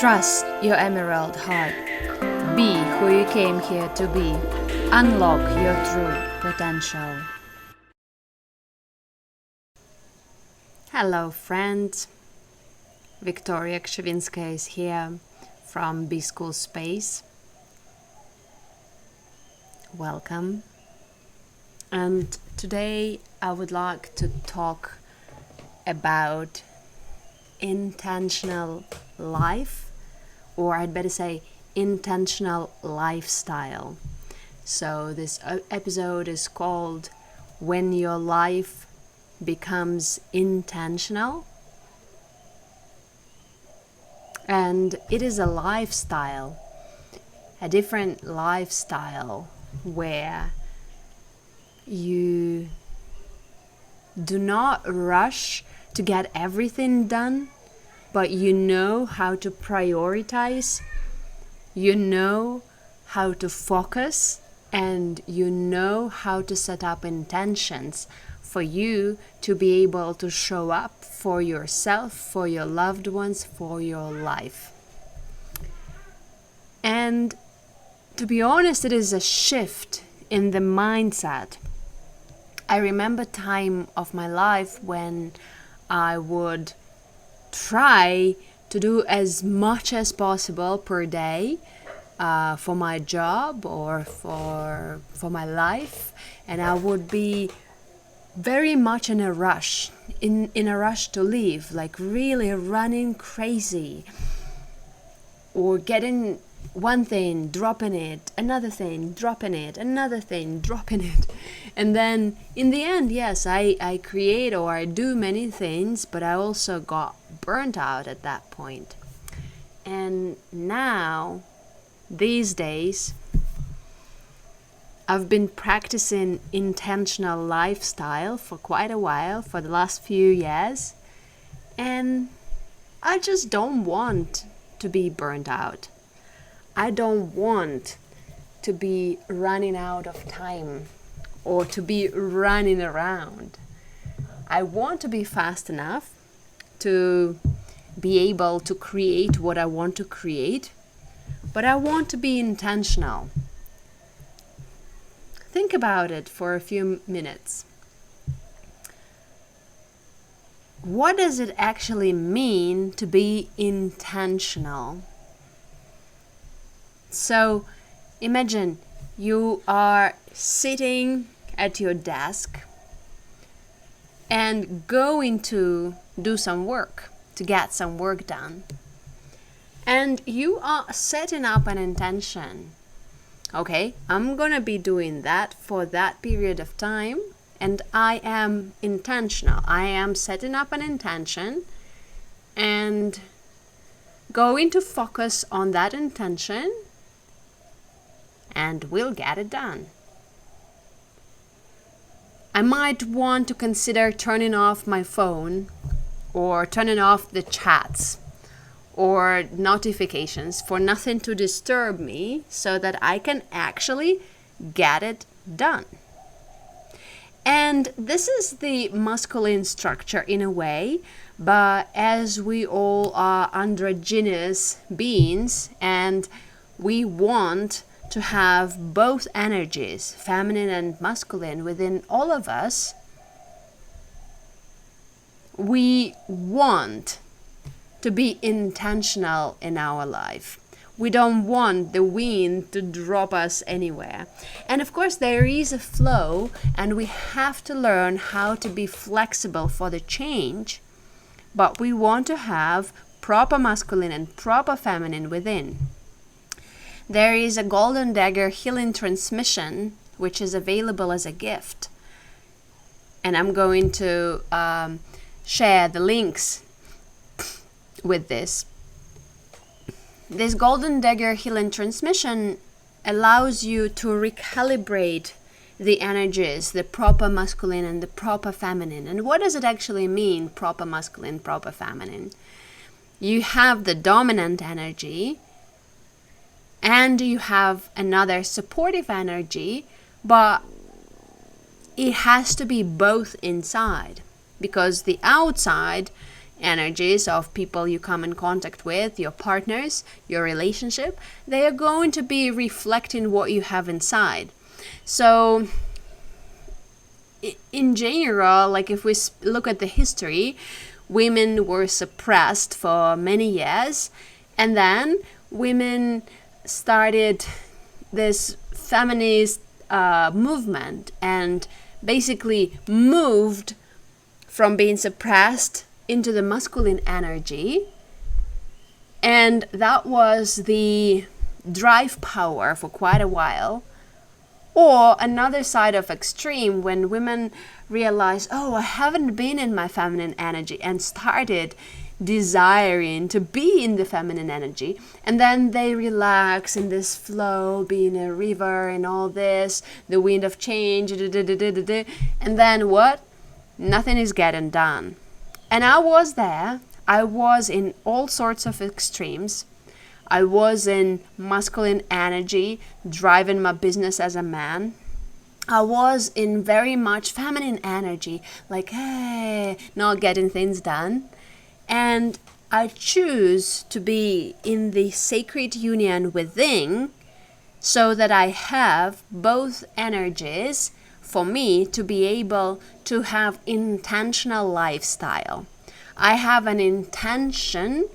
Trust your emerald heart. Be who you came here to be. Unlock your true potential. Hello friends. Victoria Krzyvinska is here from B-School Space. Welcome. And today I would like to talk about intentional life, or I'd better say intentional lifestyle. So this episode is called When Your Life Becomes Intentional. And it is a lifestyle, a different lifestyle where you do not rush to get everything done, but you know how to prioritize, you know how to focus, and you know how to set up intentions for you to be able to show up for yourself, for your loved ones, for your life. And to be honest, it is a shift in the mindset. I remember time of my life when I would try to do as much as possible per day for my job or for my life, and I would be very much in a rush, in a rush to leave, like really running crazy, or getting one thing, dropping it, another thing, dropping it, another thing, dropping it. And then in the end, yes, I create or I do many things, but I also got burnt out at that point. And now, these days, I've been practicing intentional lifestyle for quite a while, for the last few years, and I just don't want to be burnt out. I don't want to be running out of time or to be running around. I want to be fast enough to be able to create what I want to create, but I want to be intentional. Think about it for a few minutes. What does it actually mean to be intentional? So imagine you are sitting at your desk and going to do some work, to get some work done. And you are setting up an intention. Okay, I'm gonna be doing that for that period of time, and I am intentional. I am setting up an intention and going to focus on that intention, and we'll get it done. I might want to consider turning off my phone or turning off the chats or notifications for nothing to disturb me so that I can actually get it done. And this is the masculine structure in a way, but as we all are androgynous beings and we want to have both energies, feminine and masculine, within all of us, we want to be intentional in our life. We don't want the wind to drop us anywhere. And of course, there is a flow, and we have to learn how to be flexible for the change, but we want to have proper masculine and proper feminine within. There is a Golden Dagger Healing Transmission, which is available as a gift. And I'm going to share the links with this. This Golden Dagger Healing Transmission allows you to recalibrate the energies, the proper masculine and the proper feminine. And what does it actually mean, proper masculine, proper feminine? You have the dominant energy, and you have another supportive energy, but it has to be both inside, because the outside energies of people you come in contact with, your partners, your relationship, they are going to be reflecting what you have inside. So in general, like if we look at the history, women were suppressed for many years, and then women started this feminist movement and basically moved from being suppressed into the masculine energy. And that was the drive power for quite a while. Or another side of extreme, when women realize, oh, I haven't been in my feminine energy, and started desiring to be in the feminine energy, and then they relax in this flow, being a river and all this, the wind of change, and then what? Nothing is getting done. And I was there. I was in all sorts of extremes. I was in masculine energy, driving my business as a man. I was in very much feminine energy, like, hey, not getting things done. And I choose to be in the sacred union within, so that I have both energies for me to be able to have intentional lifestyle. I have an intention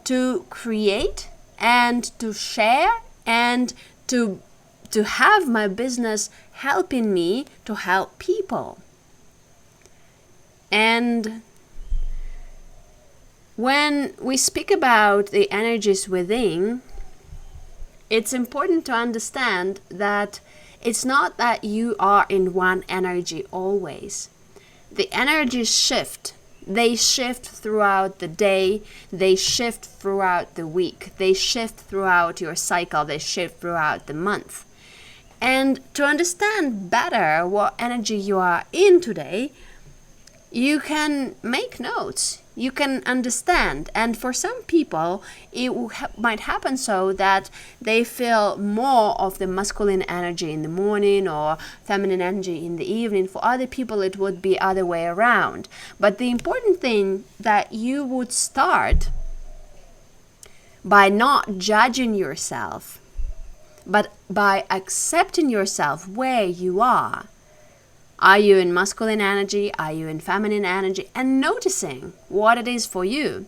to create and to share and to have my business helping me to help people. And when we speak about the energies within, it's important to understand that it's not that you are in one energy always. The energies shift. They shift throughout the day, they shift throughout the week, they shift throughout your cycle, they shift throughout the month. And to understand better what energy you are in today, you can make notes, you can understand. And for some people, it might happen so that they feel more of the masculine energy in the morning or feminine energy in the evening. For other people, it would be other way around. But the important thing that you would start by not judging yourself, but by accepting yourself where you are. Are you in masculine energy? Are you in feminine energy? And noticing what it is for you.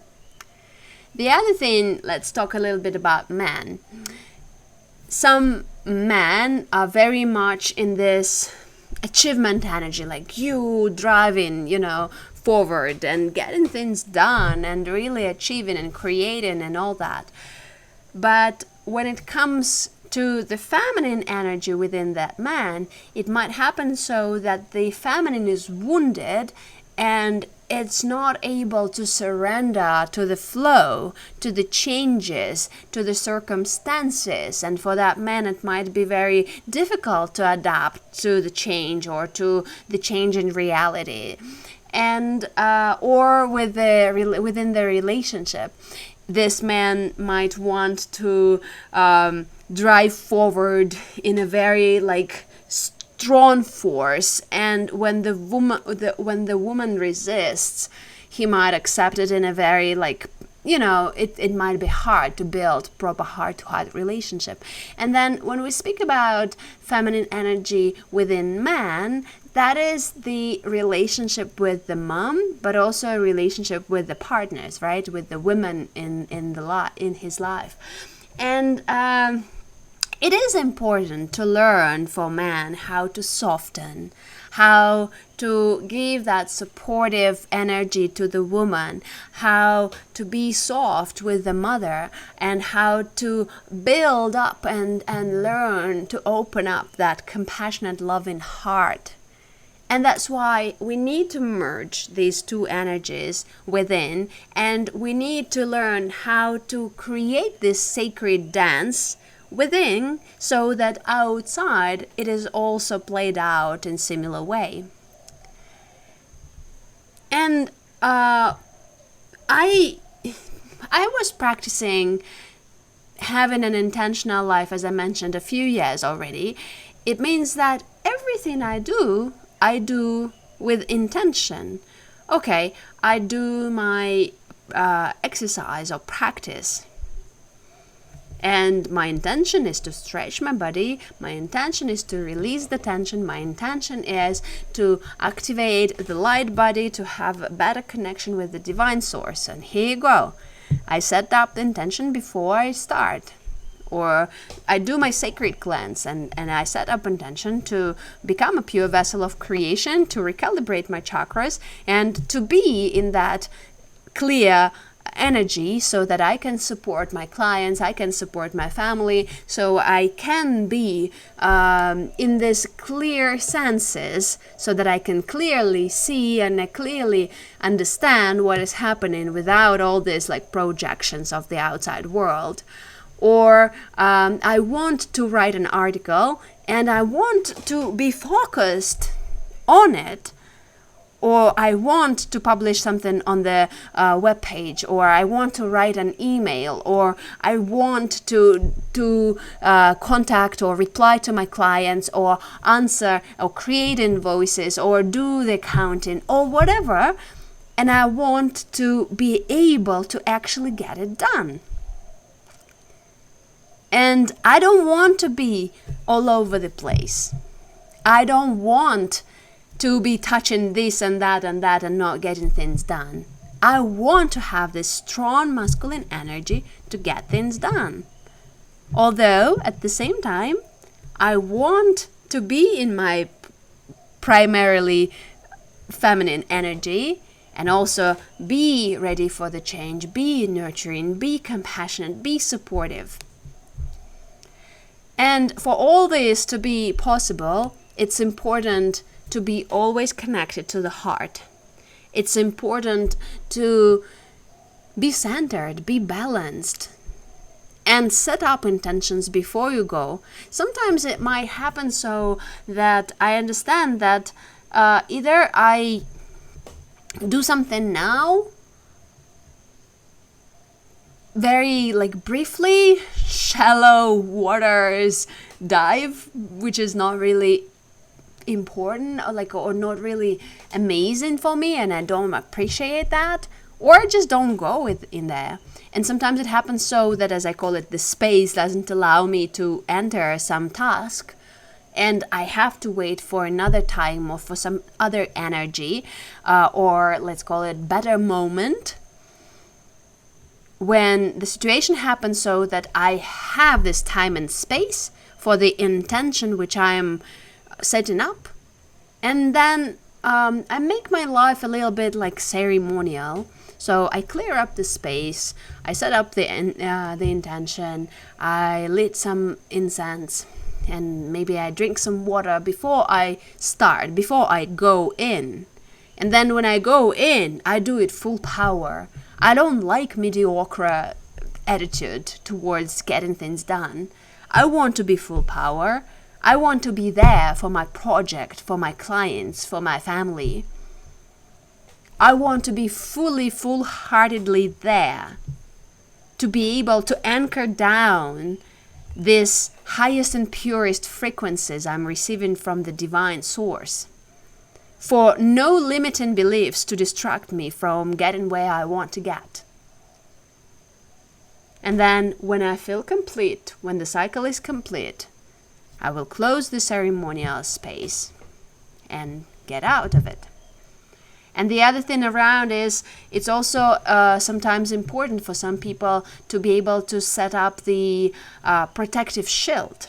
The other thing, let's talk a little bit about men. Some men are very much in this achievement energy, like you driving, forward and getting things done and really achieving and creating and all that. But when it comes to the feminine energy within that man, it might happen so that the feminine is wounded and it's not able to surrender to the flow, to the changes, to the circumstances. And for that man, it might be very difficult to adapt to the change or to the change in reality. And or within the relationship, this man might want to drive forward in a very strong force, and when the woman resists, he might accept it in a very it might be hard to build proper heart-to-heart relationship. And then when we speak about feminine energy within man, that is the relationship with the mom, but also a relationship with the partners, right? With the women in his life. And it is important to learn for man how to soften, how to give that supportive energy to the woman, how to be soft with the mother, and how to build up and learn to open up that compassionate, loving heart. And that's why we need to merge these two energies within, and we need to learn how to create this sacred dance within, so that outside it is also played out in similar way. And I was practicing having an intentional life, as I mentioned, a few years already. It means that everything I do with intention. Okay, I do my exercise or practice. And my intention is to stretch my body. My intention is to release the tension. My intention is to activate the light body, to have a better connection with the divine source. And here you go. I set up the intention before I start. Or I do my sacred cleanse and I set up intention to become a pure vessel of creation, to recalibrate my chakras, and to be in that clear energy so that I can support my clients, I can support my family, so I can be in this clear senses, so that I can clearly see and clearly understand what is happening without all these like projections of the outside world. Or I want to write an article and I want to be focused on it. Or I want to publish something on the web page, or I want to write an email, or I want to contact or reply to my clients, or answer or create invoices, or do the accounting, or whatever. And I want to be able to actually get it done. And I don't want to be all over the place. I don't want to be touching this and that and not getting things done. I want to have this strong masculine energy to get things done. Although, at the same time, I want to be in my primarily feminine energy and also be ready for the change, be nurturing, be compassionate, be supportive. And for all this to be possible, it's important to be always connected to the heart. It's important to be centered, be balanced, and set up intentions before you go. Sometimes it might happen so that I understand that either I do something now, very like briefly, shallow waters dive, which is not really important or not really amazing for me, and I don't appreciate that, or I just don't go in there. And sometimes it happens so that, as I call it, the space doesn't allow me to enter some task, and I have to wait for another time or for some other energy, or let's call it better moment, when the situation happens so that I have this time and space for the intention which I am setting up. And then I make my life a little bit like ceremonial. So I clear up the space, I set up the intention, I lit some incense, and maybe I drink some water before I start, before I go in. And then when I go in, I do it full power. I don't like mediocre attitude towards getting things done. I want to be full power. I want to be there for my project, for my clients, for my family. I want to be full-heartedly there, to be able to anchor down this highest and purest frequencies I'm receiving from the divine source, for no limiting beliefs to distract me from getting where I want to get. And then when I feel complete, when the cycle is complete, I will close the ceremonial space and get out of it. And the other thing around is it's also sometimes important for some people to be able to set up the protective shield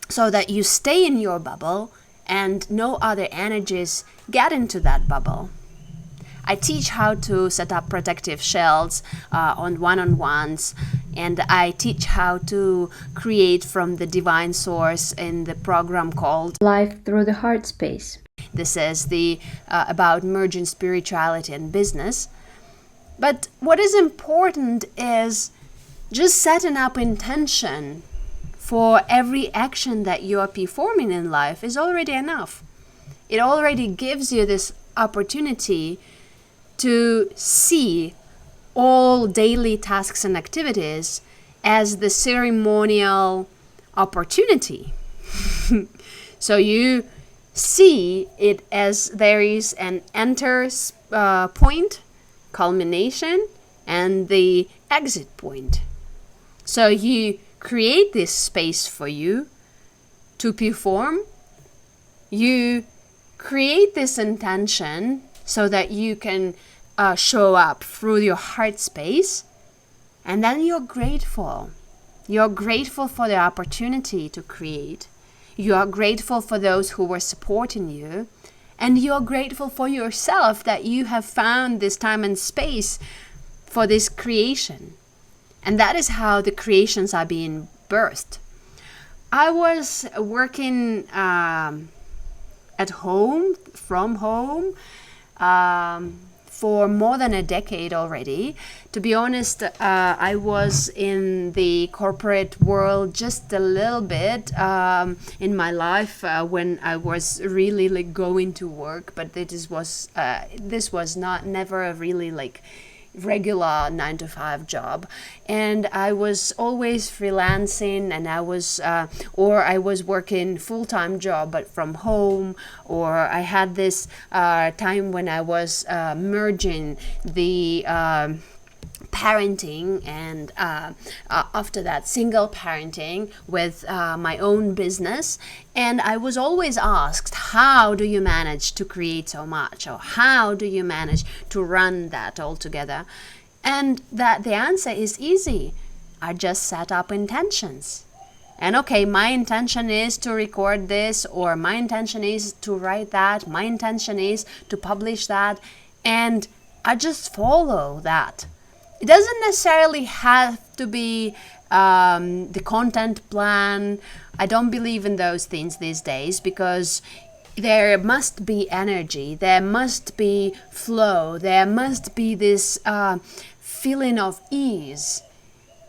so that you stay in your bubble and no other energies get into that bubble. I teach how to set up protective shields on one-on-ones, and I teach how to create from the divine source in the program called Life Through the Heart Space. This is the about merging spirituality and business. But what is important is just setting up intention for every action that you are performing in life is already enough. It already gives you this opportunity to see all daily tasks and activities as the ceremonial opportunity. So you see it as there is an enter point, culmination, and the exit point. So you create this space for you to perform. You create this intention so that you can show up through your heart space, and then you're grateful. You're grateful for the opportunity to create. You are grateful for those who were supporting you, and you're grateful for yourself that you have found this time and space for this creation. And that is how the creations are being birthed. I was working at home, from home, for more than a decade already. To be honest, I was in the corporate world just a little bit in my life when I was really like going to work, but this was not never a really like regular 9-to-5 job, and I was always freelancing, and I was working full-time job but from home, or I had this time when I was merging the parenting and after that single parenting with my own business. And I was always asked, how do you manage to create so much, or how do you manage to run that all together? And that the answer is easy. I just set up intentions. And okay, my intention is to record this, or my intention is to write that, my intention is to publish that, and I just follow that. It doesn't necessarily have to be the content plan. I don't believe in those things these days, because there must be energy, there must be flow, there must be this feeling of ease.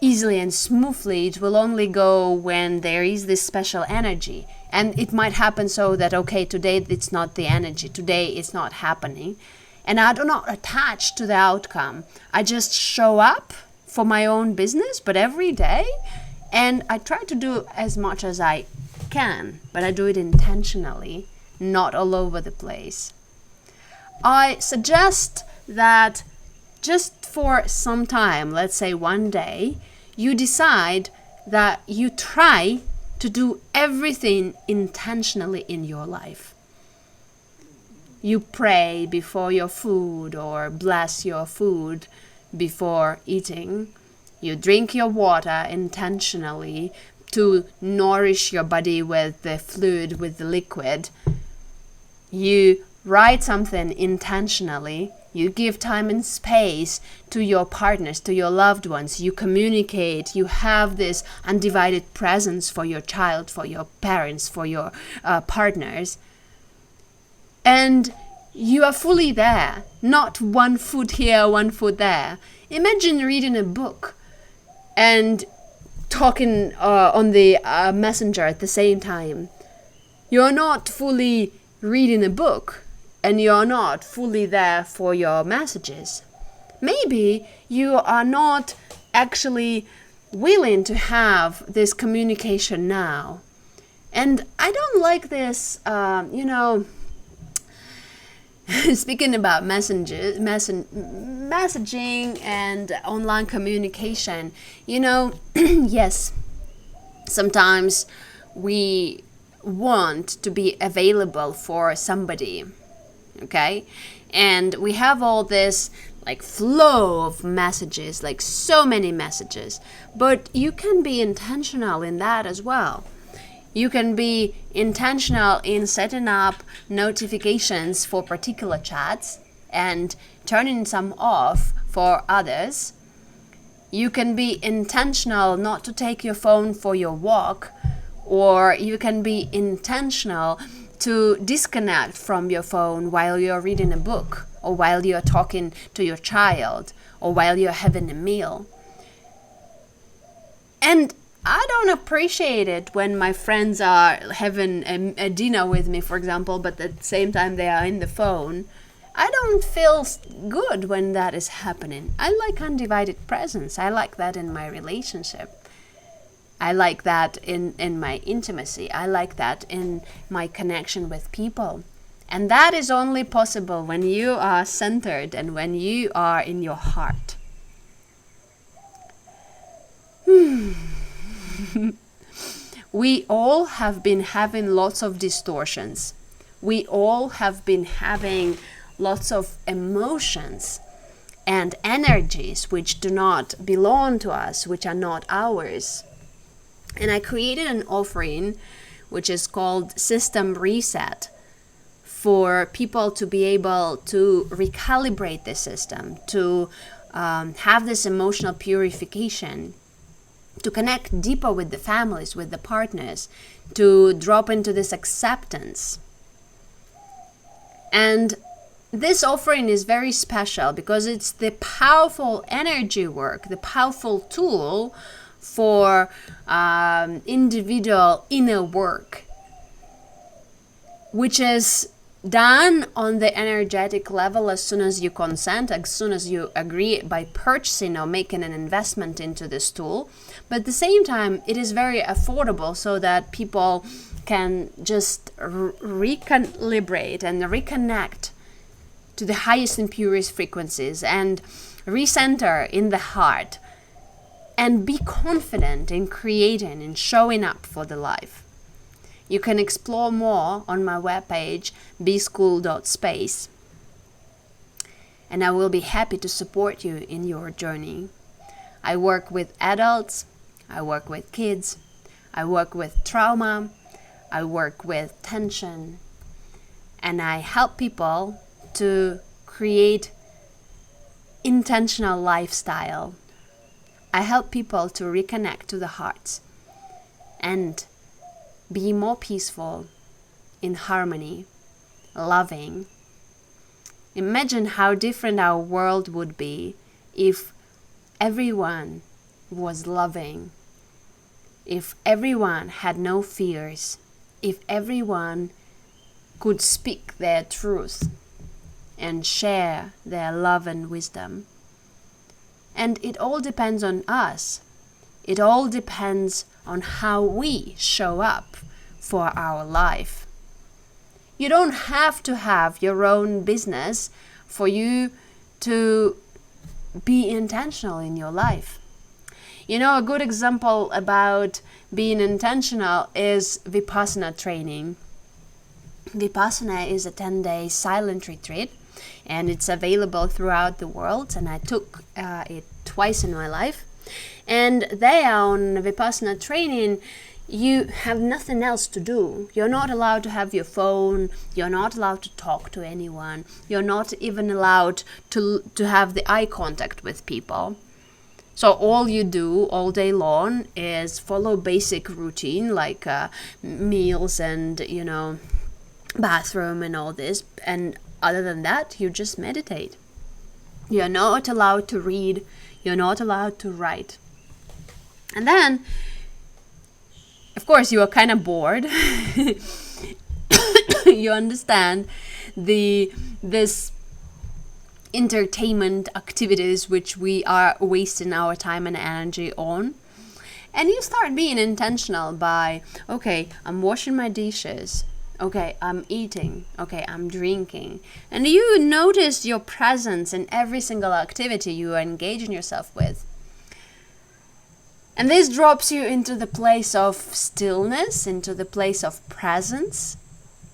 Easily and smoothly, it will only go when there is this special energy. And it might happen so that, okay, today it's not the energy, today it's not happening. And I do not attach to the outcome. I just show up for my own business, but every day. And I try to do as much as I can, but I do it intentionally, not all over the place. I suggest that just for some time, let's say one day, you decide that you try to do everything intentionally in your life. You pray before your food, or bless your food before eating. You drink your water intentionally to nourish your body with the fluid, with the liquid. You write something intentionally. You give time and space to your partners, to your loved ones. You communicate. You have this undivided presence for your child, for your parents, for your partners. And you are fully there, not one foot here, one foot there. Imagine reading a book and talking on the messenger at the same time. You're not fully reading a book, and you're not fully there for your messages. Maybe you are not actually willing to have this communication now. And I don't like this, speaking about messaging and online communication, yes, sometimes we want to be available for somebody, okay? And we have all this like flow of messages, like so many messages, but you can be intentional in that as well. You can be intentional in setting up notifications for particular chats and turning some off for others. You can be intentional not to take your phone for your walk, or you can be intentional to disconnect from your phone while you're reading a book, or while you're talking to your child, or while you're having a meal. And I don't appreciate it when my friends are having a dinner with me, for example, but at the same time they are in the phone. I don't feel good when that is happening. I like undivided presence. I like that in my relationship. I like that in my intimacy. I like that in my connection with people. And that is only possible when you are centered and when you are in your heart. We all have been having lots of distortions. We all have been having lots of emotions and energies which do not belong to us, which are not ours. And I created an offering which is called System Reset for people to be able to recalibrate the system, to have this emotional purification, to connect deeper with the families, with the partners, to drop into this acceptance. And this offering is very special because it's the powerful energy work, the powerful tool for individual inner work, which is done on the energetic level as soon as you consent, as soon as you agree by purchasing or making an investment into this tool. But at the same time, it is very affordable so that people can just recalibrate and reconnect to the highest and purest frequencies and recenter in the heart and be confident in creating and showing up for the life. You can explore more on my webpage, bschool.space, and I will be happy to support you in your journey. I work with adults, I work with kids, I work with trauma, I work with tension, and I help people to create intentional lifestyle. I help people to reconnect to the hearts and be more peaceful, in harmony, loving. Imagine how different our world would be if everyone was loving, if everyone had no fears, if everyone could speak their truth and share their love and wisdom. And it all depends on us. It all depends on how we show up for our life. You don't have to have your own business for you to be intentional in your life. You know, a good example about being intentional is Vipassana training. Vipassana is a 10-day silent retreat, and it's available throughout the world, and I took it twice in my life. And there on Vipassana training, you have nothing else to do. You're not allowed to have your phone. You're not allowed to talk to anyone. You're not even allowed to have the eye contact with people. So all you do all day long is follow basic routine like meals and, bathroom and all this. And other than that, you just meditate. You're not allowed to read. You're not allowed to write. And then, of course, you are kind of bored. You understand this entertainment activities which we are wasting our time and energy on. And you start being intentional by, okay, I'm washing my dishes. Okay, I'm eating. Okay, I'm drinking. And you notice your presence in every single activity you are engaging yourself with. And this drops you into the place of stillness, into the place of presence,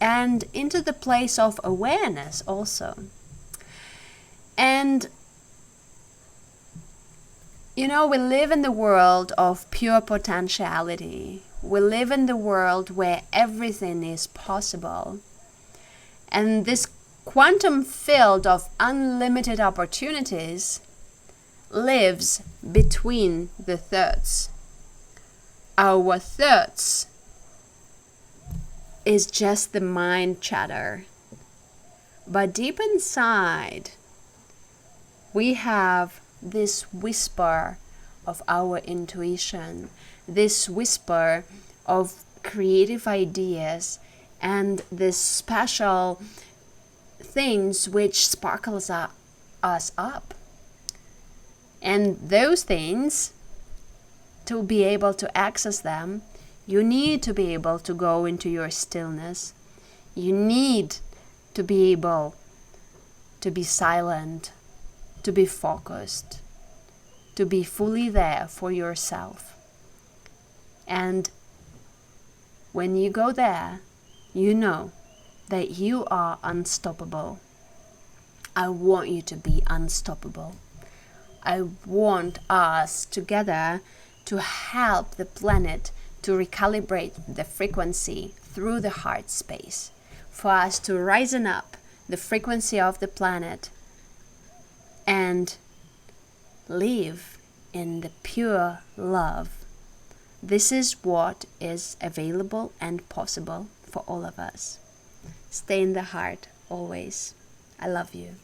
and into the place of awareness also. And, we live in the world of pure potentiality. We live in the world where everything is possible. And this quantum field of unlimited opportunities lives between the thoughts. Our thoughts is just the mind chatter. But deep inside, we have this whisper of our intuition, this whisper of creative ideas, and this special things which sparkles us up. And those things, to be able to access them, you need to be able to go into your stillness. You need to be able to be silent, to be focused, to be fully there for yourself. And when you go there, you know that you are unstoppable. I want you to be unstoppable. I want us together to help the planet to recalibrate the frequency through the heart space, for us to risen up the frequency of the planet and live in the pure love. This is what is available and possible for all of us. Stay in the heart always. I love you.